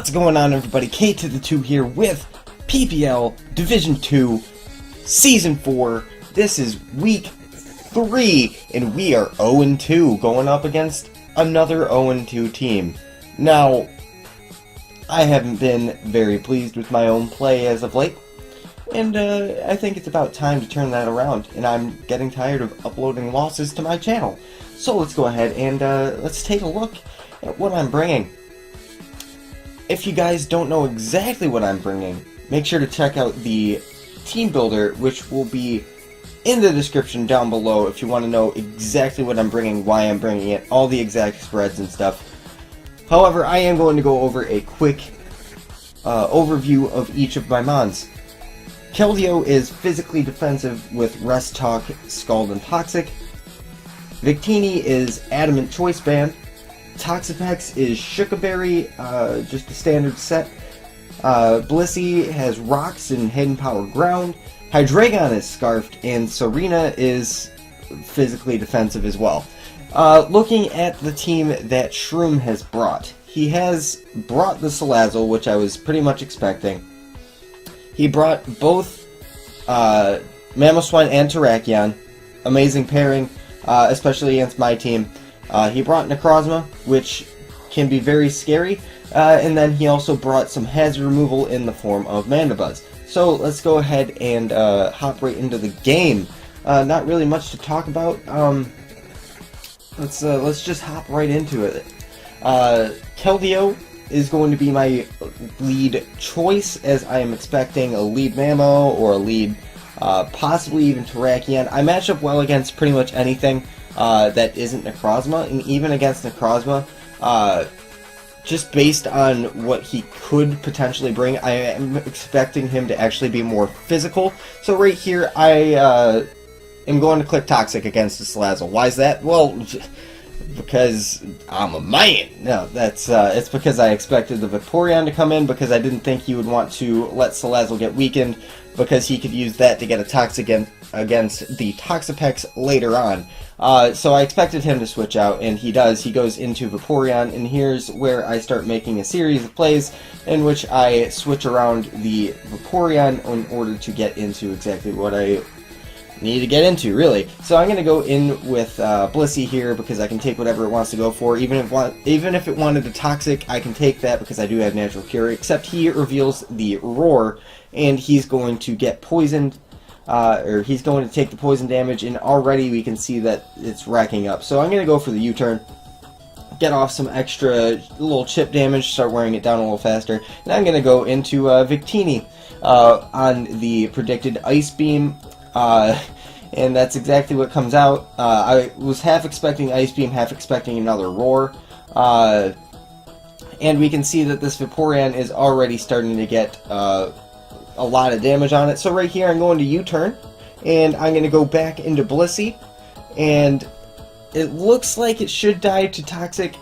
What's going on, everybody? K to the 2 here with PPL Division 2 Season 4. This is Week 3, and we are 0-2, going up against another 0-2 team. Now, I haven't been very pleased with my own play as of late, and I think it's about time to turn that around, and I'm getting tired of uploading losses to my channel. So let's go ahead and let's take a look at what I'm bringing. If you guys don't know exactly what I'm bringing, make sure to check out the team builder, which will be in the description down below if you want to know exactly what I'm bringing, why I'm bringing it, all the exact spreads and stuff. However, I am going to go over a quick overview of each of my mons. Keldeo is physically defensive with Rest Talk, Scald, and Toxic. Victini is Adamant Choice Band. Toxapex is Shookaberry, just a standard set. Blissey has Rocks and Hidden Power Ground. Hydreigon is Scarfed, and Serena is physically defensive as well. Looking at the team that Shroom has brought, he has brought the Salazzle, which I was pretty much expecting. He brought both Mamoswine and Terrakion. Amazing pairing, especially against my team. He brought Necrozma, which can be very scary, and then he also brought some hazard removal in the form of Mandibuzz. So let's go ahead and hop right into the game. Not really much to talk about. Let's just hop right into it. Keldeo is going to be my lead choice, as I am expecting a lead Mamo or a lead, possibly even Terrakion. I match up well against pretty much anything that isn't Necrozma, and even against Necrozma, just based on what he could potentially bring, I am expecting him to actually be more physical. So right here, I am going to click Toxic against the Salazzle. Why is that? Well, because I'm a man. No, that's it's because I expected the Vaporeon to come in, because I didn't think he would want to let Salazzle get weakened, because he could use that to get a Toxic against the Toxapex later on. So I expected him to switch out, and he does. He goes into Vaporeon, and here's where I start making a series of plays in which I switch around the Vaporeon in order to get into exactly what I need to get into, really. So I'm going to go in with Blissey here, because I can take whatever it wants to go for. Even if it wanted a Toxic, I can take that, because I do have Natural Cure, except he reveals the Roar, and he's going to get poisoned. Or he's going to take the poison damage, and already we can see that it's racking up. So I'm going to go for the U-turn, get off some extra little chip damage, start wearing it down a little faster, and I'm going to go into Victini on the predicted Ice Beam, and that's exactly what comes out. I was half expecting Ice Beam, half expecting another Roar, and we can see that this Vaporeon is already starting to get a lot of damage on it. So right here I'm going to U-turn, and I'm going to go back into Blissey, and it looks like it should die to Toxic,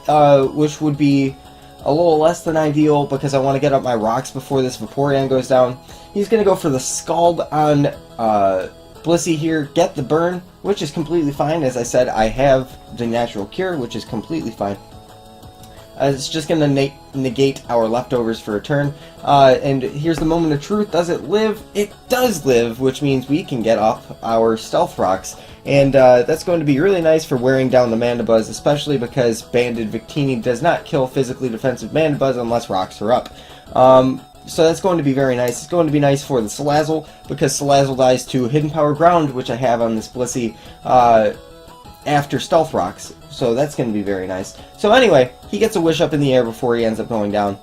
which would be a little less than ideal, because I want to get up my rocks before this Vaporeon goes down. He's going to go for the Scald on Blissey here, get the burn, which is completely fine. As I said, I have the Natural Cure, which is completely fine. It's just going to negate our leftovers for a turn. And here's the moment of truth. Does it live? It does live, which means we can get off our Stealth Rocks. And that's going to be really nice for wearing down the Mandibuzz, especially because Banded Victini does not kill physically defensive Mandibuzz unless rocks are up. So that's going to be very nice. It's going to be nice for the Salazzle, because Salazzle dies to Hidden Power Ground, which I have on this Blissey, after Stealth Rocks. So that's going to be very nice. So anyway, he gets a Wish Up in the air before he ends up going down.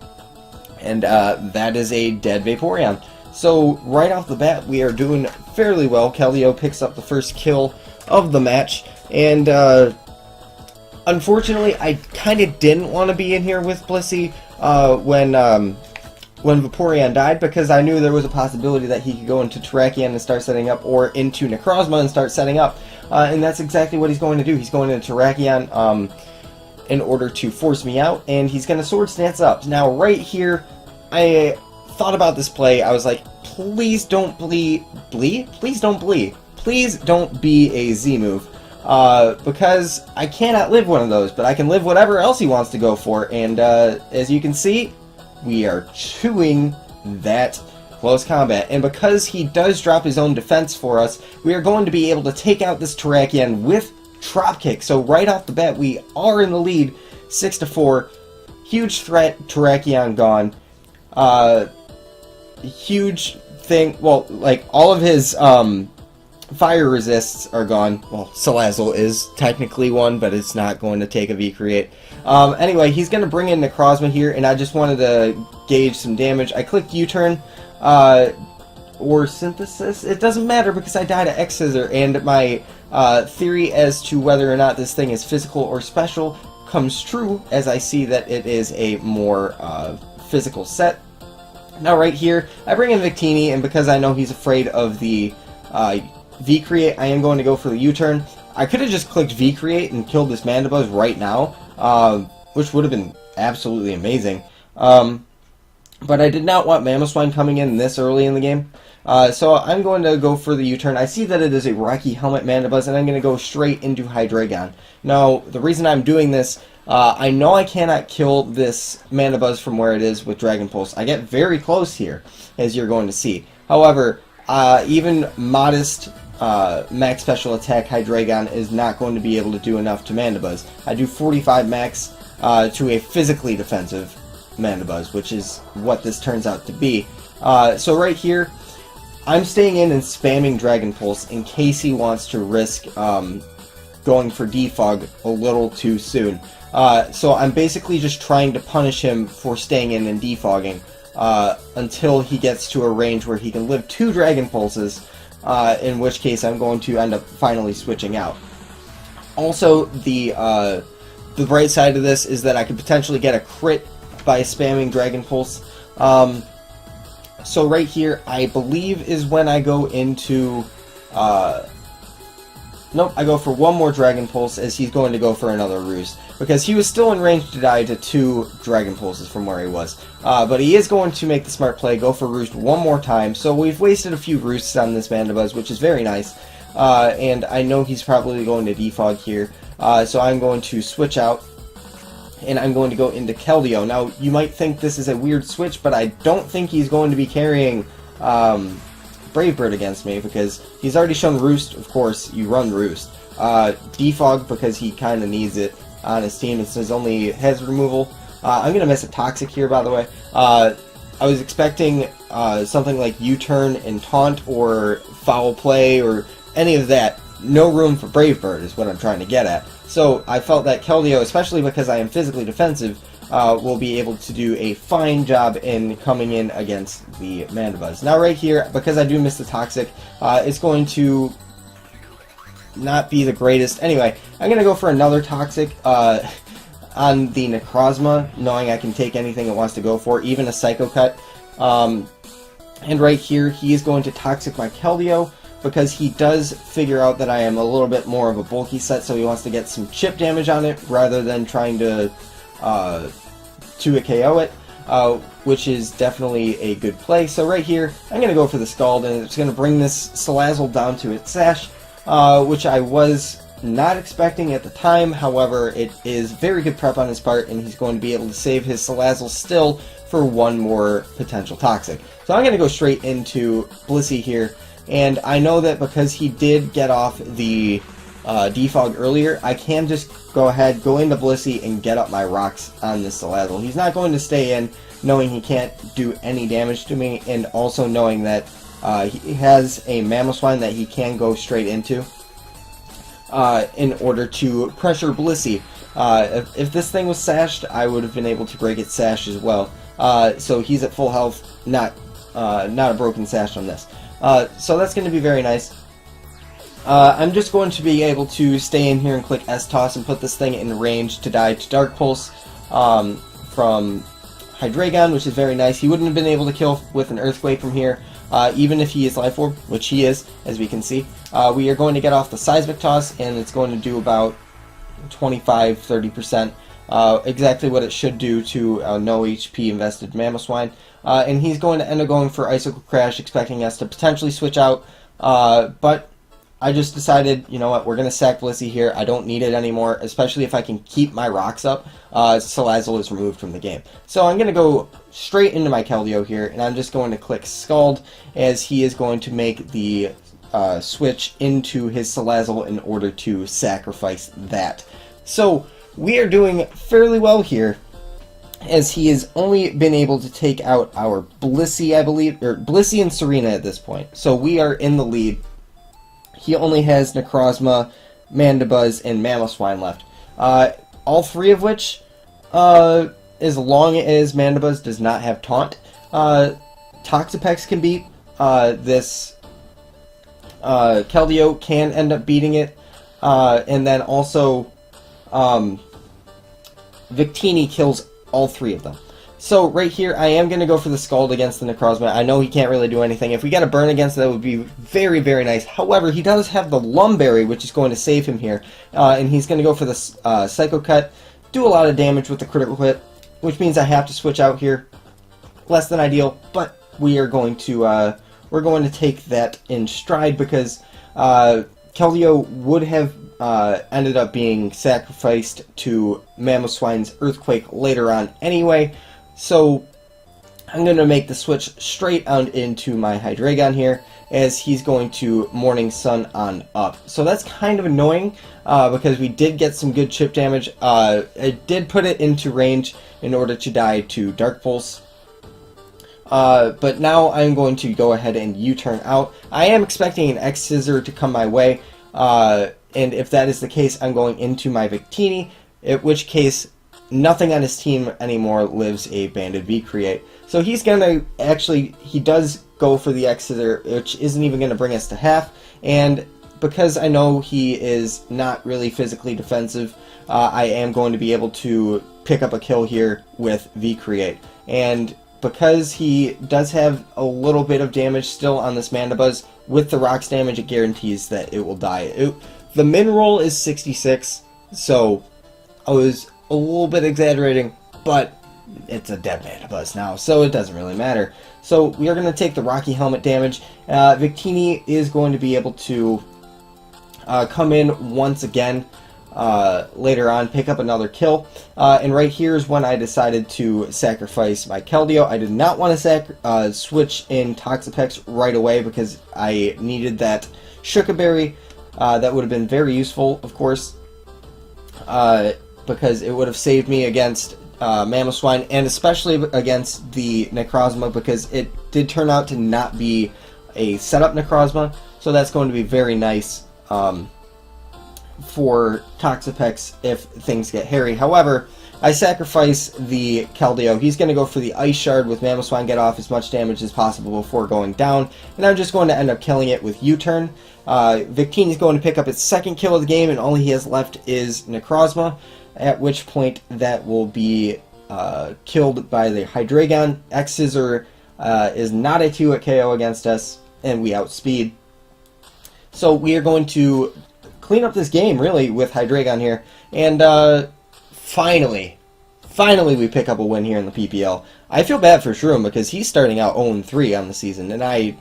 And that is a dead Vaporeon. So right off the bat, we are doing fairly well. Keldeo picks up the first kill of the match. And unfortunately, I kind of didn't want to be in here with Blissey when Vaporeon died, because I knew there was a possibility that he could go into Terrakion and start setting up, or into Necrozma and start setting up. And that's exactly what he's going to do. He's going into Terrakion in order to force me out, and he's going to Sword Stance up. Now, right here, I thought about this play. I was like, please don't Please don't Please don't be a Z move. Because I cannot live one of those, but I can live whatever else he wants to go for, and as you can see, we are chewing that close combat. And because he does drop his own defense for us, we are going to be able to take out this Terrakion with Dropkick. So right off the bat, we are in the lead, 6-4. Huge threat, Terrakion gone. Huge thing, well, like, all of his fire resists are gone. Well, Salazzle is technically one, but it's not going to take a V-Create. Anyway, he's going to bring in Necrozma here, and I just wanted to gauge some damage. I clicked U-turn, or Synthesis. It doesn't matter because I died at X-Scissor, and my theory as to whether or not this thing is physical or special comes true, as I see that it is a more physical set. Now right here, I bring in Victini, and because I know he's afraid of the V-Create, I am going to go for the U-turn. I could have just clicked V-Create and killed this Mandibuzz right now, which would have been absolutely amazing. But I did not want Mamoswine coming in this early in the game. So I'm going to go for the U-turn. I see that it is a Rocky Helmet Mandibuzz, and I'm going to go straight into Hydreigon. Now, the reason I'm doing this, I know I cannot kill this Mandibuzz from where it is with Dragon Pulse. I get very close here, as you're going to see. However, even modest max special attack Hydreigon is not going to be able to do enough to Mandibuzz. I do 45 max to a physically defensive Mandibuzz, which is what this turns out to be. So right here, I'm staying in and spamming Dragon Pulse in case he wants to risk going for Defog a little too soon. So I'm basically just trying to punish him for staying in and defogging until he gets to a range where he can live 2 Dragon Pulses, in which case I'm going to end up finally switching out. Also, the bright side of this is that I could potentially get a crit by spamming Dragon Pulse. So right here, I believe is when I go into... Nope, I go for one more Dragon Pulse as he's going to go for another Roost. Because he was still in range to die to 2 Dragon Pulses from where he was. But he is going to make the smart play, go for Roost one more time. So we've wasted a few Roosts on this Mandibuzz, which is very nice. And I know he's probably going to defog here. So I'm going to switch out. And I'm going to go into Keldeo. Now, you might think this is a weird switch, but I don't think he's going to be carrying Brave Bird against me, because he's already shown Roost. Of course, you run Roost. Defog, because he kind of needs it on his team. It's his only Hazard removal. I'm going to miss a Toxic here, by the way. I was expecting something like U-turn and Taunt, or Foul Play, or any of that. No room for Brave Bird is what I'm trying to get at. So I felt that Keldeo, especially because I am physically defensive, will be able to do a fine job in coming in against the Mandibuzz. Now right here, because I do miss the Toxic, it's going to not be the greatest. Anyway, I'm going to go for another Toxic on the Necrozma, knowing I can take anything it wants to go for, even a Psycho Cut. And right here, he is going to Toxic my Keldeo, because he does figure out that I am a little bit more of a bulky set, so he wants to get some chip damage on it rather than trying to a KO it, which is definitely a good play. So right here, I'm going to go for the Scald, and it's going to bring this Salazzle down to its Sash, which I was not expecting at the time. However, it is very good prep on his part, and he's going to be able to save his Salazzle still for one more potential Toxic. So I'm going to go straight into Blissey here. And I know that because he did get off the defog earlier, I can just go ahead, go into Blissey, and get up my rocks on this Salazzle. He's not going to stay in, knowing he can't do any damage to me, and also knowing that he has a Mamoswine that he can go straight into in order to pressure Blissey. If this thing was sashed, I would have been able to break its sash as well. So he's at full health, not a broken sash on this. So that's going to be very nice. I'm just going to be able to stay in here and click S-Toss and put this thing in range to die to Dark Pulse from Hydreigon, which is very nice. He wouldn't have been able to kill with an Earthquake from here, even if he is Life Orb, which he is, as we can see. We are going to get off the Seismic Toss, and it's going to do about 25-30%. Exactly what it should do to a no HP invested Mamoswine. And he's going to end up going for Icicle Crash, expecting us to potentially switch out, but I just decided, you know what, we're going to sack Blissey here. I don't need it anymore, especially if I can keep my rocks up. Salazzle is removed from the game. So I'm going to go straight into my Keldeo here, and I'm just going to click Scald, as he is going to make the switch into his Salazzle in order to sacrifice that. So we are doing fairly well here, as he has only been able to take out our Blissey, I believe, or Blissey and Serena at this point. So we are in the lead. He only has Necrozma, Mandibuzz, and Mamoswine left. All three of which, as long as Mandibuzz does not have Taunt, Toxapex can beat. This Keldeo can end up beating it. And then also, Victini kills all three of them. So right here, I am going to go for the Scald against the Necrozma. I know he can't really do anything. If we got a burn against it, that would be very, very nice. However, he does have the Lumberry, which is going to save him here. And he's going to go for the Psycho Cut, do a lot of damage with the critical hit, which means I have to switch out here. Less than ideal, but we are going to take that in stride, because Keldeo would have ended up being sacrificed to Mamoswine's Earthquake later on anyway. So I'm going to make the switch straight out into my Hydreigon here, as he's going to Morning Sun on up. So that's kind of annoying, because we did get some good chip damage. It did put it into range in order to die to Dark Pulse. But now I'm going to go ahead and U-turn out. I am expecting an X-Scissor to come my way, and if that is the case, I'm going into my Victini, in which case nothing on his team anymore lives a Banded V-Create. So he's going to actually, he does go for the X-Scissor, which isn't even going to bring us to half, and because I know he is not really physically defensive, I am going to be able to pick up a kill here with V-Create. And because he does have a little bit of damage still on this Mandibuzz, with the Rocks damage, it guarantees that it will die. The min roll is 66, so I was a little bit exaggerating, but it's a dead Mandibuzz now, so it doesn't really matter. So we are going to take the Rocky Helmet damage. Victini is going to be able to come in once again later on, pick up another kill, and right here is when I decided to sacrifice my Keldeo. I did not want to switch in Toxapex right away, because I needed that Shuka Berry. That would have been very useful, of course, because it would have saved me against Mamoswine, and especially against the Necrozma, because it did turn out to not be a setup Necrozma, so that's going to be very nice for Toxapex if things get hairy. However, I sacrifice the Keldeo. He's going to go for the Ice Shard with Mamoswine, get off as much damage as possible before going down, and I'm just going to end up killing it with U-turn. Victini is going to pick up its second kill of the game, and all he has left is Necrozma, at which point that will be killed by the Hydreigon. X-Scissor is not a 2-hit KO against us, and we outspeed. So we are going to clean up this game, really, with Hydreigon here, and finally we pick up a win here in the PPL. I feel bad for Shroom, because he's starting out 0-3 on the season, and I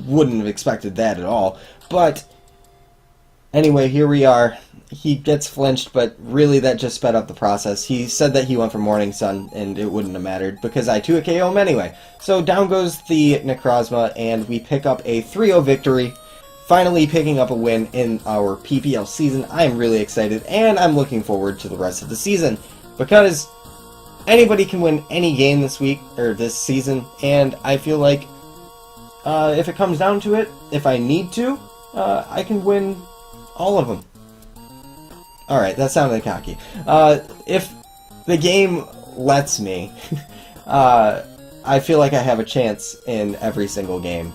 wouldn't have expected that at all. But anyway, here we are. He gets flinched, but really that just sped up the process. He said that he went for Morning Sun, and it wouldn't have mattered, because I 2-hit KO him anyway. So down goes the Necrozma, and we pick up a 3-0 victory. Finally picking up a win in our PPL season. I am really excited, and I'm looking forward to the rest of the season, because anybody can win any game this week, or this season, and I feel like if it comes down to it, if I need to, I can win all of them. Alright, that sounded cocky. If the game lets me, I feel like I have a chance in every single game.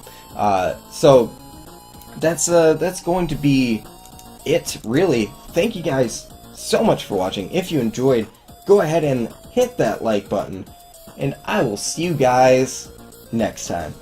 So that's going to be it, really. Thank you guys so much for watching. If you enjoyed, go ahead and hit that like button, and I will see you guys next time.